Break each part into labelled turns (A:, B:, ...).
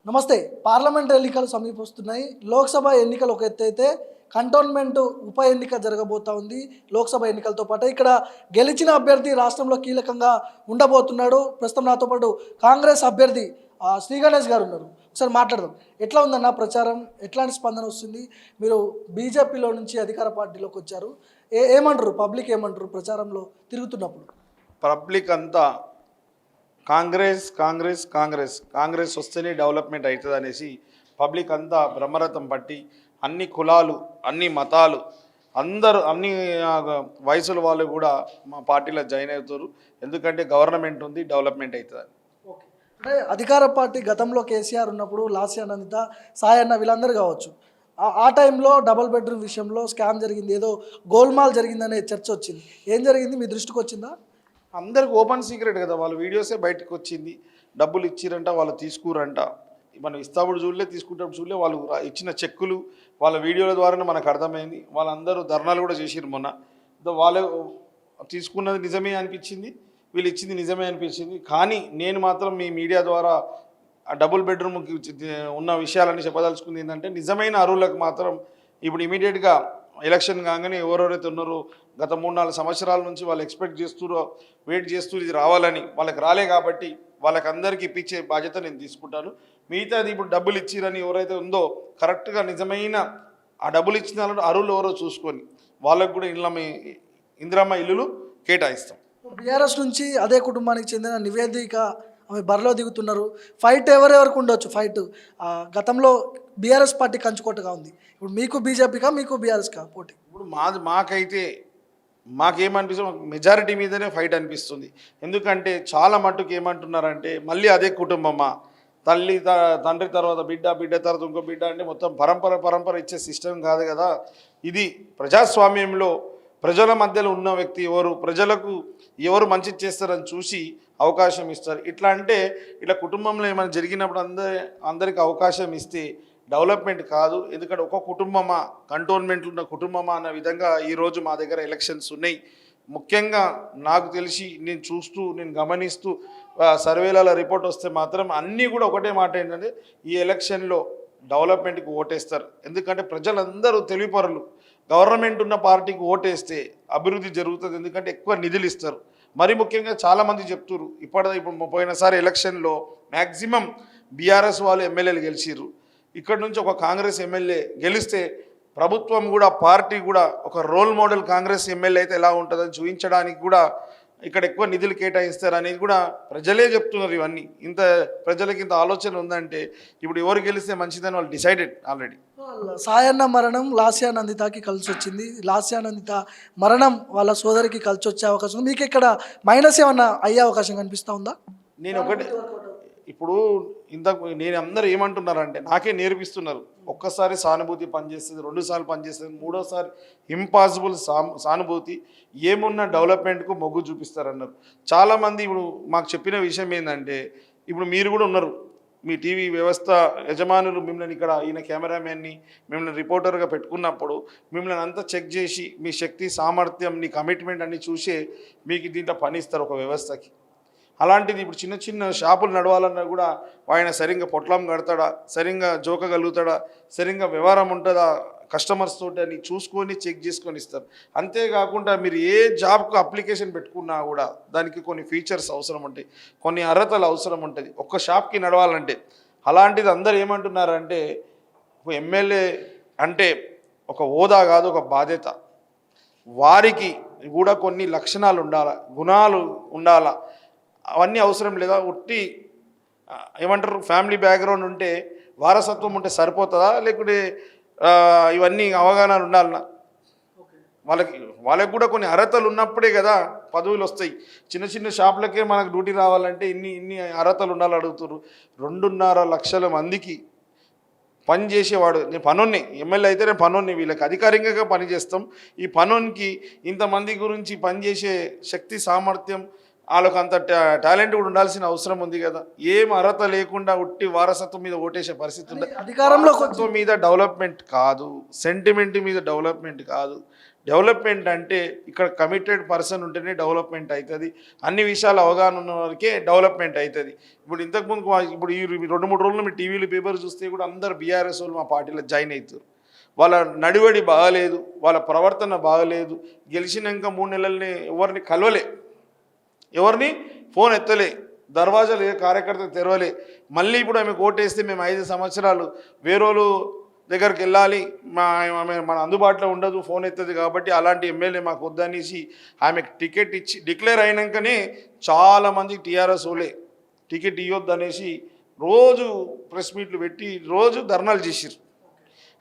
A: నమస్తే. పార్లమెంట్ ఎన్నికలు సమీపిస్తున్నాయి. లోక్సభ ఎన్నికలు ఒక ఎత్తు అయితే కంటోన్మెంట్ ఉప ఎన్నిక జరగబోతా ఉంది. లోక్సభ ఎన్నికలతో పాటు ఇక్కడ గెలిచిన అభ్యర్థి రాష్ట్రంలో కీలకంగా ఉండబోతున్నాడు. ప్రస్తుతం నాతో పాటు కాంగ్రెస్ అభ్యర్థి శ్రీ గణేష్ గారు ఉన్నారు. ఒకసారి మాట్లాడదాం. ఎట్లా ఉందన్న ప్రచారం? ఎట్లాంటి స్పందన వస్తుంది? మీరు బీజేపీలో నుంచి అధికార పార్టీలోకి వచ్చారు. ఏమంటారు? పబ్లిక్ ఏమంటారు ప్రచారంలో తిరుగుతున్నప్పుడు?
B: పబ్లిక్ అంతా కాంగ్రెస్ కాంగ్రెస్ కాంగ్రెస్ కాంగ్రెస్ వస్తేనే డెవలప్మెంట్ అవుతుంది అనేసి పబ్లిక్ అంతా బ్రహ్మరథం పట్టి అన్ని కులాలు అన్ని మతాలు అందరూ అన్ని వయసుల వాళ్ళు కూడా మా పార్టీలో జాయిన్ అవుతారు. ఎందుకంటే గవర్నమెంట్ ఉంది, డెవలప్మెంట్ అవుతుంది.
A: అంటే అధికార పార్టీ గతంలో కేసీఆర్ ఉన్నప్పుడు లాస్యానందిత సాయన్న వీళ్ళందరూ కావచ్చు, ఆ టైంలో డబుల్ బెడ్రూమ్ విషయంలో స్కామ్ జరిగింది, ఏదో గోల్మాల్ జరిగిందనే చర్చ వచ్చింది. ఏం జరిగింది? మీ దృష్టికి వచ్చిందా?
B: అందరికి ఓపెన్ సీక్రెట్ కదా, వాళ్ళ వీడియోసే బయటకు వచ్చింది. డబ్బులు ఇచ్చిరంట, వాళ్ళు తీసుకురంట. మనం ఇస్తాప్పుడు చూడలే, తీసుకుంటప్పుడు చూడలే. వాళ్ళు ఇచ్చిన చెక్కులు వాళ్ళ వీడియోల ద్వారానే మనకు అర్థమైంది. వాళ్ళందరూ ధర్నాలు కూడా చేసిరు మొన్న. వాళ్ళు తీసుకున్నది నిజమే అనిపించింది, వీళ్ళు ఇచ్చింది నిజమే అనిపించింది. కానీ నేను మాత్రం మీ మీడియా ద్వారా ఆ డబుల్ బెడ్రూమ్కి ఉన్న విషయాలన్నీ చెప్పదలుచుకుంది ఏంటంటే, నిజమైన అర్హులకు మాత్రం ఇప్పుడు ఇమీడియట్గా ఎలక్షన్ కాగానే ఎవరెవరైతే ఉన్నారో గత 3-4 సంవత్సరాల నుంచి వాళ్ళు ఎక్స్పెక్ట్ చేస్తురో వెయిట్ చేస్తూ ఇది రావాలని, వాళ్ళకి రాలే కాబట్టి వాళ్ళకందరికీ ఇప్పించే బాధ్యత నేను తీసుకుంటాను. మిగతాది ఇప్పుడు డబ్బులు ఇచ్చిరని ఎవరైతే ఉందో కరెక్ట్గా నిజమైన ఆ డబ్బులు ఇచ్చిన అర్హులు ఎవరో చూసుకొని వాళ్ళకు కూడా ఇందిరమ్మ ఇల్లులు కేటాయిస్తాం.
A: బీఆర్ఎస్ నుంచి అదే కుటుంబానికి చెందిన నివేదిక ఆమె బరిలో దిగుతున్నారు. ఫైట్ ఎవరెవరికి ఉండొచ్చు? ఫైట్ గతంలో బీఆర్ఎస్ పార్టీ కంచుకోటగా ఉంది. ఇప్పుడు మీకు బీజేపీకా, మీకు బీఆర్ఎస్కా పోటీ?
B: ఇప్పుడు మాకైతే మాకేమనిపిస్తుంది, మెజారిటీ మీదనే ఫైట్ అనిపిస్తుంది. ఎందుకంటే చాలా మట్టుకు ఏమంటున్నారంటే మళ్ళీ అదే కుటుంబమా, తండ్రి తర్వాత బిడ్డ, బిడ్డ తర్వాత ఇంకో బిడ్డ అంటే మొత్తం పరంపర ఇచ్చే సిస్టమ్ కాదు కదా ఇది. ప్రజాస్వామ్యంలో ప్రజల మధ్యలో ఉన్న వ్యక్తి ఎవరు, ప్రజలకు ఎవరు మంచి చేస్తారని చూసి అవకాశం ఇస్తారు. ఇట్లా అంటే ఇట్లా కుటుంబంలో ఏమైనా జరిగినప్పుడు అందరికి అవకాశం ఇస్తే డెవలప్మెంట్ కాదు. ఎందుకంటే ఒక కుటుంబమా, కంటోన్మెంట్లు ఉన్న కుటుంబమా అన్న విధంగా ఈరోజు మా దగ్గర ఎలక్షన్స్ ఉన్నాయి. ముఖ్యంగా నాకు తెలిసి నేను గమనిస్తూ సర్వేల రిపోర్ట్ వస్తే మాత్రం అన్నీ కూడా ఒకటే మాట ఏంటంటే, ఈ ఎలక్షన్లో డెవలప్మెంట్కి ఓటేస్తారు. ఎందుకంటే ప్రజలందరూ తెలివిపరులు. గవర్నమెంట్ ఉన్న పార్టీకి ఓటేస్తే అభివృద్ధి జరుగుతుంది, ఎందుకంటే ఎక్కువ నిధులు ఇస్తారు. మరి ముఖ్యంగా చాలామంది చెప్తున్నారు, ఇప్పుడు పోయినసారి ఎలక్షన్లో మ్యాక్సిమం బీఆర్ఎస్ వాళ్ళు ఎమ్మెల్యేలు గెలిచిర్రు. ఇక్కడ నుంచి ఒక కాంగ్రెస్ ఎమ్మెల్యే గెలిస్తే ప్రభుత్వం కూడా, పార్టీ కూడా ఒక రోల్ మోడల్ కాంగ్రెస్ ఎమ్మెల్యే అయితే ఎలా ఉంటుందని చూపించడానికి కూడా ఇక్కడ ఎక్కువ నిధులు కేటాయిస్తారు అనేది కూడా ప్రజలే చెప్తున్నారు. ఇవన్నీ ప్రజలకి ఇంత ఆలోచన ఉందంటే ఇప్పుడు ఎవరు గెలిస్తే మంచిదని వాళ్ళు డిసైడెడ్ ఆల్రెడీ.
A: సాయన్న మరణం లాస్యానందితకి కలిసి వచ్చింది. లాస్యానందిత మరణం వాళ్ళ సోదరికి కలిసి వచ్చే అవకాశం ఉంది. మీకు ఇక్కడ మైనస్ ఏమన్నా అయ్యే అవకాశం కనిపిస్తూ ఉందా?
B: నేను ఒకటి ఇప్పుడు నేను అందరూ ఏమంటున్నారంటే నాకే నేర్పిస్తున్నారు. ఒక్కసారి సానుభూతి పనిచేస్తుంది, 2 సార్లు పనిచేస్తుంది, 3వ సారి ఇంపాసిబుల్ సానుభూతి. ఏమున్న డెవలప్మెంట్కు మొగ్గు చూపిస్తారన్నారు చాలామంది. ఇప్పుడు మాకు చెప్పిన విషయం ఏంటంటే, ఇప్పుడు మీరు కూడా ఉన్నారు, మీ టీవీ వ్యవస్థ యజమానులు మిమ్మల్ని ఇక్కడ ఈయన కెమెరామెన్ని మిమ్మల్ని రిపోర్టర్గా పెట్టుకున్నప్పుడు మిమ్మల్ని అంతా చెక్ చేసి మీ శక్తి సామర్థ్యం, నీ కమిట్మెంట్ అన్ని చూసే మీకు దీంట్లో పని ఇస్తారు ఒక వ్యవస్థకి. అలాంటిది ఇప్పుడు చిన్న షాపులు నడవాలన్నా కూడా ఆయన సరిగ్గా పొట్లం కడతాడా, సరిగ్గా జోకగలుగుతాడా, సరిగ్గా వ్యవహారం ఉంటుందా కస్టమర్స్ తోటి అని చూసుకొని చెక్ చేసుకొని ఇస్తారు. అంతేకాకుండా మీరు ఏ జాబ్కు అప్లికేషన్ పెట్టుకున్నా కూడా దానికి కొన్ని ఫీచర్స్ అవసరం ఉంటాయి, కొన్ని అర్హతలు అవసరం ఉంటుంది ఒక్క షాప్కి నడవాలంటే. అలాంటిది అందరు ఏమంటున్నారంటే, ఎమ్మెల్యే అంటే ఒక హోదా కాదు, ఒక బాధ్యత. వారికి కూడా కొన్ని లక్షణాలు ఉండాలా, గుణాలు ఉండాలా, అవన్నీ అవసరం లేదా. ఉట్టి ఏమంటారు, ఫ్యామిలీ బ్యాక్గ్రౌండ్ ఉంటే వారసత్వం ఉంటే సరిపోతుందా, లేకుంటే ఇవన్నీ అవగాహనలు ఉండాలన్నా? వాళ్ళకి కూడా కొన్ని అర్హతలు ఉన్నప్పుడే కదా పదవులు వస్తాయి. చిన్న షాపులకే మనకు డ్యూటీ రావాలంటే ఇన్ని అర్హతలు ఉండాలని అడుగుతారు. 2.5 లక్షల మందికి పని చేసేవాడు. నేను పనోన్ని, ఎమ్మెల్యే అయితే నేను పనోన్ని, వీళ్ళకి అధికారికంగా పనిచేస్తాం. ఈ పనోనికి ఇంతమంది గురించి పనిచేసే శక్తి సామర్థ్యం, వాళ్ళకు అంత టాలెంట్ కూడా ఉండాల్సిన అవసరం ఉంది కదా. ఏం అర్హత లేకుండా ఉట్టి వారసత్వం మీద ఓటేసే పరిస్థితి ఉంది.
A: అధికారంలో
B: మీద డెవలప్మెంట్ కాదు, సెంటిమెంట్ మీద డెవలప్మెంట్ కాదు, డెవలప్మెంట్ అంటే ఇక్కడ కమిటెడ్ పర్సన్ ఉంటేనే డెవలప్మెంట్ అవుతుంది, అన్ని విషయాలు అవగాహన ఉన్న వారికే డెవలప్మెంట్ అవుతుంది. ఇప్పుడు ఇంతకుముందు ఇప్పుడు ఈ 2-3 రోజులు మీ టీవీలు పేపర్ చూస్తే కూడా అందరు బీఆర్ఎస్ వాళ్ళు మా పార్టీలో జాయిన్ అవుతారు. వాళ్ళ నడివడి బాగలేదు, వాళ్ళ ప్రవర్తన బాగలేదు. గెలిచినాక 3 నెలల్ని ఎవరిని కలవలే, ఎవరిని ఫోన్ ఎత్తలే, దర్వాజాలు ఏ కార్యకర్త తెరవలే. మళ్ళీ ఇప్పుడు ఆమె ఓటేస్తే మేము 5 సంవత్సరాలు వేరేలు దగ్గరికి వెళ్ళాలి, ఆమె మన అందుబాటులో ఉండదు, ఫోన్ ఎత్తది, కాబట్టి అలాంటి ఎమ్మెల్యే మాకు వద్దనేసి ఆమెకు టికెట్ ఇచ్చి డిక్లేర్ అయినాకనే చాలామంది టీఆర్ఎస్ వాళ్ళే టికెట్ ఇవ్వద్దు అనేసి రోజు ప్రెస్ మీట్లు పెట్టి రోజు ధర్నాలు చేసిరు.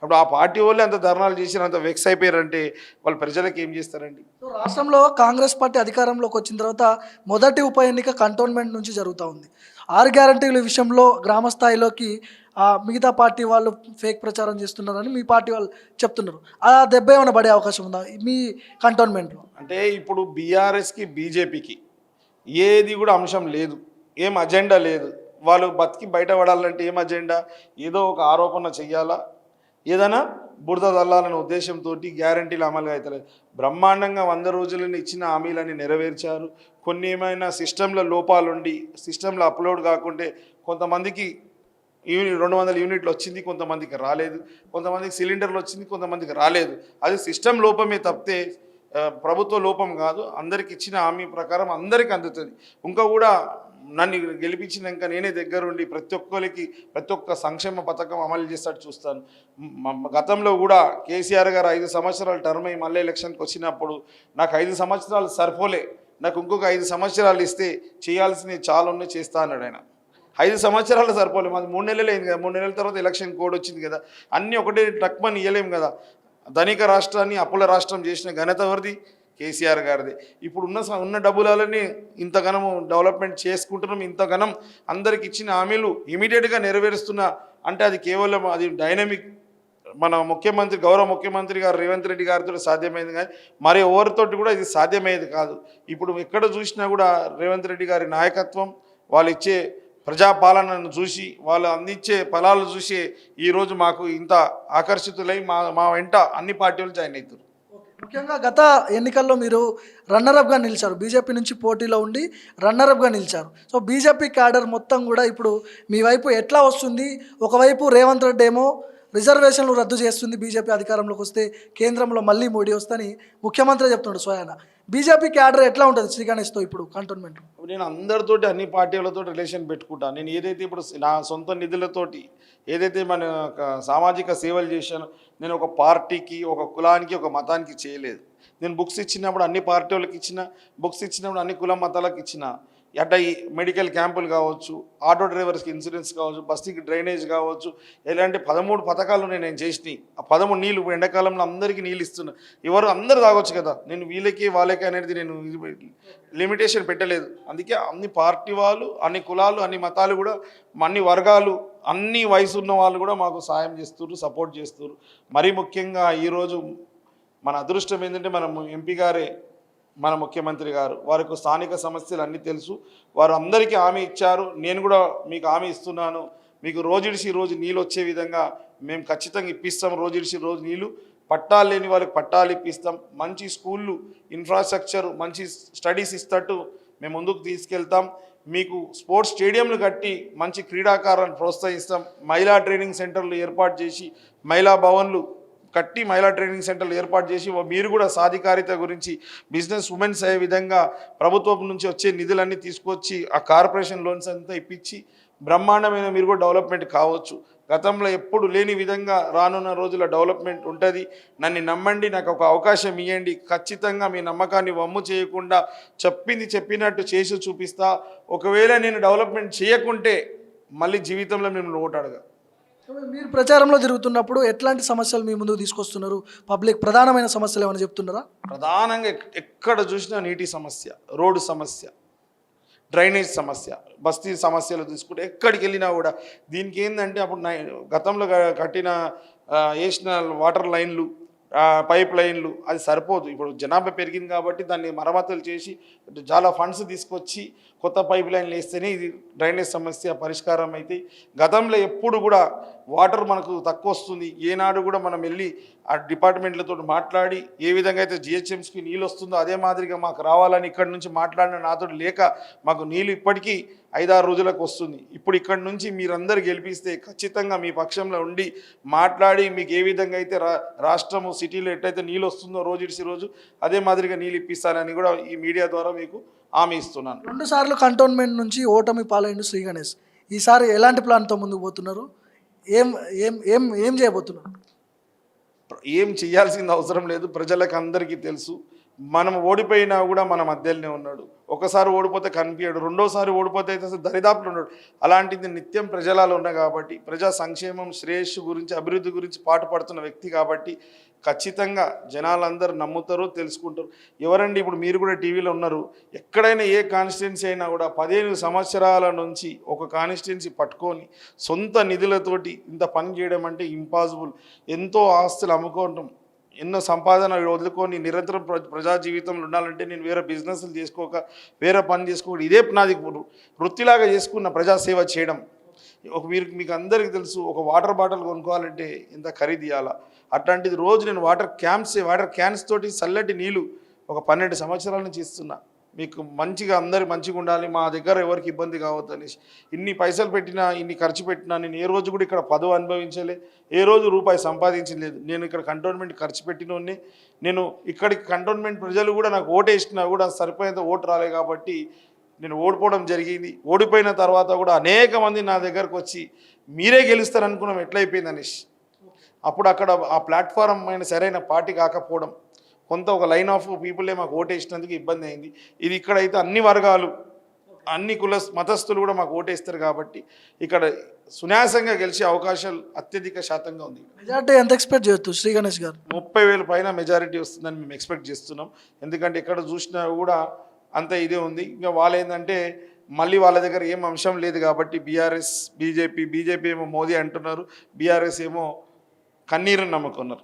B: అప్పుడు ఆ పార్టీ వాళ్ళే అంత ధర్నాలు చేసి అంత వెక్స్ అయిపోయారంటే వాళ్ళు ప్రజలకు ఏం చేస్తారండి?
A: సో రాష్ట్రంలో కాంగ్రెస్ పార్టీ అధికారంలోకి వచ్చిన తర్వాత మొదటి ఉప ఎన్నిక కంటోన్మెంట్ నుంచి జరుగుతూ ఉంది. 6 గ్యారంటీల విషయంలో గ్రామ స్థాయిలోకి మిగతా పార్టీ వాళ్ళు ఫేక్ ప్రచారం చేస్తున్నారని మీ పార్టీ వాళ్ళు చెప్తున్నారు. ఆ దెబ్బ ఏమైనా పడే అవకాశం ఉందా మీ కంటోన్మెంట్లో?
B: అంటే ఇప్పుడు బీఆర్ఎస్కి బీజేపీకి ఏది కూడా అంశం లేదు, ఏం అజెండా లేదు. వాళ్ళు బతికి బయటపడాలంటే ఏం అజెండా? ఏదో ఒక ఆరోపణ చెయ్యాలా, ఏదైనా బురద చల్లాలనే ఉద్దేశంతో గ్యారంటీలు అమలుగా అవుతలేదు. బ్రహ్మాండంగా 100 రోజులను ఇచ్చిన హామీలని నెరవేర్చారు. కొన్ని ఏమైనా సిస్టంలో లోపాలుండి సిస్టంలో అప్లోడ్ కాకుంటే కొంతమందికి 200 యూనిట్లు వచ్చింది, కొంతమందికి రాలేదు, కొంతమందికి సిలిండర్లు వచ్చింది, కొంతమందికి రాలేదు. అది సిస్టమ్ లోపమే తప్పితే ప్రభుత్వ లోపం కాదు. అందరికి ఇచ్చిన హామీ ప్రకారం అందరికీ అందుతుంది. ఇంకా కూడా నన్ను గెలిపించినాక నేనే దగ్గరుండి ప్రతి ఒక్కరికి ప్రతి ఒక్క సంక్షేమ పథకం అమలు చేస్తాడు చూస్తాను. గతంలో కూడా కేసీఆర్ గారు 5 సంవత్సరాలు టర్మ్ అయ్యి మళ్ళీ ఎలక్షన్కి వచ్చినప్పుడు నాకు 5 సంవత్సరాలు సరిపోలే, నాకు ఇంకొక 5 సంవత్సరాలు ఇస్తే చేయాల్సినవి చాలా ఉన్నాయి చేస్తా అన్నాడు ఆయన. 5 సంవత్సరాలు సరిపోలే, మాది 3 నెలలే అయింది కదా. 3 నెలల తర్వాత ఎలక్షన్ కోడ్ వచ్చింది కదా, అన్నీ ఒకటే టక్మని ఇవ్వలేము కదా. ధనిక రాష్ట్రాన్ని అప్పుల రాష్ట్రం చేసిన ఘనత ఎవరిది? కేసీఆర్ గారిది. ఇప్పుడు ఉన్న డబ్బులని ఇంతగానం డెవలప్మెంట్ చేసుకుంటున్నాం, ఇంతగానం అందరికి ఇచ్చిన హామీలు ఇమీడియట్గా నెరవేరుస్తున్నా అంటే అది కేవలం అది డైనమిక్ మన ముఖ్యమంత్రి గౌరవ ముఖ్యమంత్రి గారు రేవంత్ రెడ్డి గారితో సాధ్యమైంది, కానీ మరి ఎవరితోటి కూడా ఇది సాధ్యమయ్యేది కాదు. ఇప్పుడు ఎక్కడ చూసినా కూడా రేవంత్ రెడ్డి గారి నాయకత్వం, వాళ్ళు ఇచ్చే ప్రజాపాలనను చూసి వాళ్ళు అందించే ఫలాలు చూసి ఈరోజు మాకు ఇంత ఆకర్షితులై మా వెంట అన్ని పార్టీలు జాయిన్ అవుతారు.
A: ముఖ్యంగా గత ఎన్నికల్లో మీరు రన్నరప్గా నిలిచారు, బీజేపీ నుంచి పోటీలో ఉండి రన్నరప్గా నిలిచారు. సో బీజేపీ క్యాడర్ మొత్తం కూడా ఇప్పుడు మీ వైపు ఎట్లా వస్తుంది? ఒకవైపు రేవంత్ రెడ్డి ఏమో రిజర్వేషన్లు రద్దు చేస్తుంది, బీజేపీ అధికారంలోకి వస్తే కేంద్రంలో మళ్ళీ మోడీ వస్తని ముఖ్యమంత్రి చెప్తున్నాడు స్వయాన. బీజేపీ క్యాడర్ ఎట్లా ఉంటుంది శ్రీ గణేష్తో ఇప్పుడు కంటోన్మెంట్?
B: నేను అందరితోటి అన్ని పార్టీలతో రిలేషన్ పెట్టుకుంటాను. నేను ఏదైతే ఇప్పుడు నా సొంత నిధులతోటి ఏదైతే మన సామాజిక సేవలు చేశానో నేను ఒక పార్టీకి, ఒక కులానికి, ఒక మతానికి చేయలేదు. నేను బుక్స్ ఇచ్చినప్పుడు అన్ని పార్టీ వాళ్ళకి ఇచ్చిన, బుక్స్ ఇచ్చినప్పుడు అన్ని కుల మతాలకు ఇచ్చిన. అట్లా ఈ మెడికల్ క్యాంపులు కావచ్చు, ఆటో డ్రైవర్స్కి ఇన్సూరెన్స్ కావచ్చు, బస్తీకి డ్రైనేజ్ కావచ్చు, ఇలాంటి 13 పథకాలు నేను చేసినాయి. ఆ 13 నీళ్ళు ఎండాకాలంలో అందరికీ నీళ్ళు ఇస్తున్నా. ఎవరు అందరూ తాగొచ్చు కదా, నేను వీళ్ళకి వాళ్ళకి అనేది నేను లిమిటేషన్ పెట్టలేదు. అందుకే అన్ని పార్టీ వాళ్ళు, అన్ని కులాలు, అన్ని మతాలు కూడా, అన్ని వర్గాలు, అన్ని వయసు ఉన్న వాళ్ళు కూడా మాకు సాయం చేస్తున్నారు, సపోర్ట్ చేస్తున్నారు. మరీ ముఖ్యంగా ఈరోజు మన అదృష్టం ఏంటంటే మన ఎంపీ గారే, మన ముఖ్యమంత్రి గారు, వారికి స్థానిక సమస్యలు అన్నీ తెలుసు. వారు అందరికీ హామీ ఇచ్చారు. నేను కూడా మీకు హామీ ఇస్తున్నాను, మీకు రోజుడిసి రోజు నీళ్ళు వచ్చే విధంగా మేము ఖచ్చితంగా ఇప్పిస్తాం. రోజుడిసి రోజు నీళ్ళు, పట్టాలు లేని వాళ్ళకి పట్టాలు ఇప్పిస్తాం. మంచి స్కూళ్ళు, ఇన్ఫ్రాస్ట్రక్చర్, మంచి స్టడీస్ ఇస్తట్టు మేము ముందుకు తీసుకెళ్తాం. మీకు స్పోర్ట్స్ స్టేడియంలు కట్టి మంచి క్రీడాకారాన్ని ప్రోత్సహిస్తాం. మహిళా ట్రైనింగ్ సెంటర్లు ఏర్పాటు చేసి, మహిళా భవన్లు కట్టి మహిళా ట్రైనింగ్ సెంటర్లు ఏర్పాటు చేసి మీరు కూడా సాధికారిత గురించి బిజినెస్ ఉమెన్స్ అయ్యే విధంగా ప్రభుత్వం నుంచి వచ్చే నిధులన్నీ తీసుకొచ్చి ఆ కార్పొరేషన్ లోన్స్ అంతా ఇప్పించి బ్రహ్మాండమైన మీరు కూడా డెవలప్మెంట్ కావచ్చు. గతంలో ఎప్పుడు లేని విధంగా రానున్న రోజుల డెవలప్మెంట్ ఉంటుంది. నన్ను నమ్మండి, నాకు ఒక అవకాశం ఇవ్వండి. ఖచ్చితంగా మీ నమ్మకాన్ని వమ్ము చేయకుండా చెప్పింది చెప్పినట్టు చేసి చూపిస్తా. ఒకవేళ నేను డెవలప్మెంట్ చేయకుంటే మళ్ళీ జీవితంలో మిమ్మల్ని ఓటాడుగా.
A: మీరు ప్రచారంలో తిరుగుతున్నప్పుడు ఎట్లాంటి సమస్యలు మీ ముందుకు తీసుకొస్తున్నారు? పబ్లిక్ ప్రధానమైన సమస్యలు ఏమైనా చెప్తున్నారా?
B: ప్రధానంగా ఎక్కడ చూసినా నీటి సమస్య, రోడ్డు సమస్య, డ్రైనేజ్ సమస్య, బస్తీ సమస్యలు తీసుకుంటే ఎక్కడికి వెళ్ళినా కూడా దీనికి ఏంటంటే అప్పుడు గతంలో కట్టిన వేసిన వాటర్ లైన్లు, పైప్ లైన్లు అది సరిపోదు. ఇప్పుడు జనాభా పెరిగింది కాబట్టి దాన్ని మరమ్మతులు చేసి చాలా ఫండ్స్ తీసుకొచ్చి కొత్త పైప్ లైన్లు వేస్తేనే ఇది డ్రైనేజ్ సమస్య పరిష్కారం అయితే. గతంలో ఎప్పుడు కూడా వాటర్ మనకు తక్కువ వస్తుంది. ఏనాడు కూడా మనం వెళ్ళి ఆ డిపార్ట్మెంట్లతో మాట్లాడి ఏ విధంగా అయితే జిహెచ్ఎంస్కి నీళ్ళు వస్తుందో అదే మాదిరిగా మాకు రావాలని ఇక్కడి నుంచి మాట్లాడిన నాతో లేక మాకు నీళ్ళు ఇప్పటికీ 5-6 రోజులకు వస్తుంది. ఇప్పుడు ఇక్కడి నుంచి మీరందరూ గెలిపిస్తే ఖచ్చితంగా మీ పక్షంలో ఉండి మాట్లాడి మీకు ఏ విధంగా అయితే రాష్ట్రము సిటీలో ఎట్లయితే నీళ్ళు వస్తుందో రోజు ఇడిసి రోజు అదే మాదిరిగా నీళ్ళు ఇప్పిస్తానని కూడా ఈ మీడియా ద్వారా మీకు హామీ ఇస్తున్నాను.
A: 2 సార్లు కంటోన్మెంట్ నుంచి ఓటమి పాలైండు శ్రీ గణేష్. ఈసారి ఎలాంటి ప్లాన్తో ముందుకు పోతున్నారు? ఏం ఏం ఏం ఏం చేయబోతున్నారు?
B: ఏం చేయాల్సిన అవసరం లేదు. ప్రజలకు అందరికీ తెలుసు. మనం ఓడిపోయినా కూడా మన మధ్యలోనే ఉన్నాడు. ఒకసారి ఓడిపోతే కనిపించాడు, రెండోసారి ఓడిపోతే అయితే అసలు దరిదాపులు ఉన్నాడు. అలాంటిది నిత్యం ప్రజలలో ఉన్నా కాబట్టి, ప్రజా సంక్షేమం శ్రేయస్సు గురించి అభివృద్ధి గురించి పాటుపడుతున్న వ్యక్తి కాబట్టి ఖచ్చితంగా జనాలందరూ నమ్ముతారు, తెలుసుకుంటారు. ఎవరండి ఇప్పుడు మీరు కూడా టీవీలో ఉన్నారు, ఎక్కడైనా ఏ కాన్స్టిట్యున్సీ అయినా కూడా 15 సంవత్సరాల నుంచి ఒక కాన్స్టిట్యున్సీ పట్టుకొని సొంత నిధులతోటి ఇంత పని చేయడం అంటే ఇంపాసిబుల్. ఎంతో ఆస్తులు అమ్ముకోవటం, ఎన్నో సంపాదన వదులుకొని నిరంతరం ప్రజా జీవితంలో ఉండాలంటే నేను వేరే బిజినెస్లు చేసుకోక వేరే పని చేసుకోక ఇదే నాది వృత్తిలాగా చేసుకున్న ప్రజాసేవ చేయడం. మీకు అందరికీ తెలుసు, ఒక వాటర్ బాటిల్ కొనుక్కోవాలంటే ఎంత ఖరీదు ఇవ్వాలా. అట్లాంటిది రోజు నేను వాటర్ క్యాన్స్ తోటి చల్లటి నీళ్ళు ఒక 12 సంవత్సరాల నుంచి ఇస్తున్నా. మీకు మంచిగా అందరు మంచిగా ఉండాలి, మా దగ్గర ఎవరికి ఇబ్బంది కావద్దు అనేసి ఇన్ని పైసలు పెట్టినా ఇన్ని ఖర్చు పెట్టినా నేను ఏ రోజు కూడా ఇక్కడ పదవి అనుభవించలే, ఏ రోజు రూపాయి సంపాదించలేదు. నేను ఇక్కడ కంటోన్మెంట్ ఖర్చు పెట్టినోడిని. నేను ఇక్కడికి కంటోన్మెంట్ ప్రజలు కూడా నాకు ఓటేసినా కూడా సరిపోయేంత ఓటు రాలే కాబట్టి నేను ఓడిపోవడం జరిగింది. ఓడిపోయిన తర్వాత కూడా అనేక మంది నా దగ్గరకు వచ్చి మీరే గెలుస్తారు అనుకున్నాం ఎట్లయిపోయింది అనేసి. అప్పుడు అక్కడ ఆ ప్లాట్ఫారం అయిన సరైన పార్టీ కాకపోవడం, కొంత ఒక లైన్ ఆఫ్ పీపులే మాకు ఓటేసినందుకు ఇబ్బంది అయింది. ఇది ఇక్కడైతే అన్ని వర్గాలు అన్ని మతస్థులు కూడా మాకు ఓటేస్తారు కాబట్టి ఇక్కడ సునాయాసంగా గెలిచే అవకాశాలు అత్యధిక శాతంగా ఉంది.
A: మెజార్టీ ఎంత ఎక్స్పెక్ట్ చేయొచ్చు శ్రీ గణేష్ గారు?
B: 30,000 పైన మెజారిటీ వస్తుందని మేము ఎక్స్పెక్ట్ చేస్తున్నాం. ఎందుకంటే ఎక్కడ చూసినా కూడా అంత ఇదే ఉంది. ఇంకా వాళ్ళు ఏంటంటే మళ్ళీ వాళ్ళ దగ్గర ఏం అంశం లేదు కాబట్టి బీఆర్ఎస్ బీజేపీ ఏమో మోదీ అంటున్నారు, బీఆర్ఎస్ ఏమో కన్నీరుని నమ్ముకున్నారు.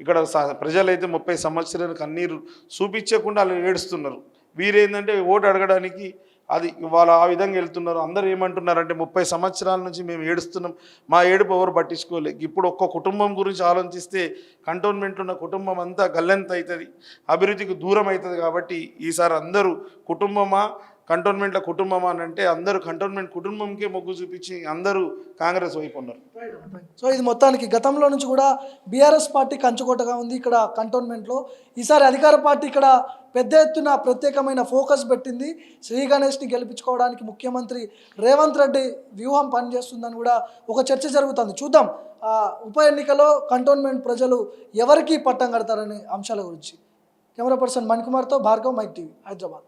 B: ఇక్కడ ప్రజలైతే 30 సంవత్సరాలు కన్నీరు చూపించకుండా వాళ్ళు ఏడుస్తున్నారు. వీరేంటంటే ఓటు అడగడానికి అది వాళ్ళు ఆ విధంగా వెళ్తున్నారు. అందరూ ఏమంటున్నారంటే 30 సంవత్సరాల నుంచి మేము ఏడుస్తున్నాం, మా ఏడుపు ఎవరు పట్టించుకోలేదు. ఇప్పుడు ఒక్క కుటుంబం గురించి ఆలోచిస్తే కంటోన్మెంట్లో ఉన్న కుటుంబం అంతా గల్లంత అవుతుంది, అభివృద్ధికి దూరం అవుతుంది. కాబట్టి ఈసారి అందరూ కుటుంబమా కంటోన్మెంట్ల కుటుంబం అని అంటే అందరూ కంటోన్మెంట్ కుటుంబంకే మొగ్గు చూపించి అందరూ కాంగ్రెస్ వైపు ఉన్నారు.
A: సో ఇది మొత్తానికి గతంలో నుంచి కూడా బీఆర్ఎస్ పార్టీ కంచుకోటగా ఉంది ఇక్కడ కంటోన్మెంట్లో. ఈసారి అధికార పార్టీ ఇక్కడ పెద్ద ఎత్తున ప్రత్యేకమైన ఫోకస్ పెట్టింది. శ్రీ గణేష్ని గెలిపించుకోవడానికి ముఖ్యమంత్రి రేవంత్ రెడ్డి వ్యూహం పనిచేస్తుందని కూడా ఒక చర్చ జరుగుతుంది. చూద్దాం ఉప ఎన్నికలో కంటోన్మెంట్ ప్రజలు ఎవరికి పట్టం కడతారనే అంశాల గురించి. కెమెరా పర్సన్ మణికుమార్తో భార్గవ్, మైక్ టీవీ, హైదరాబాద్.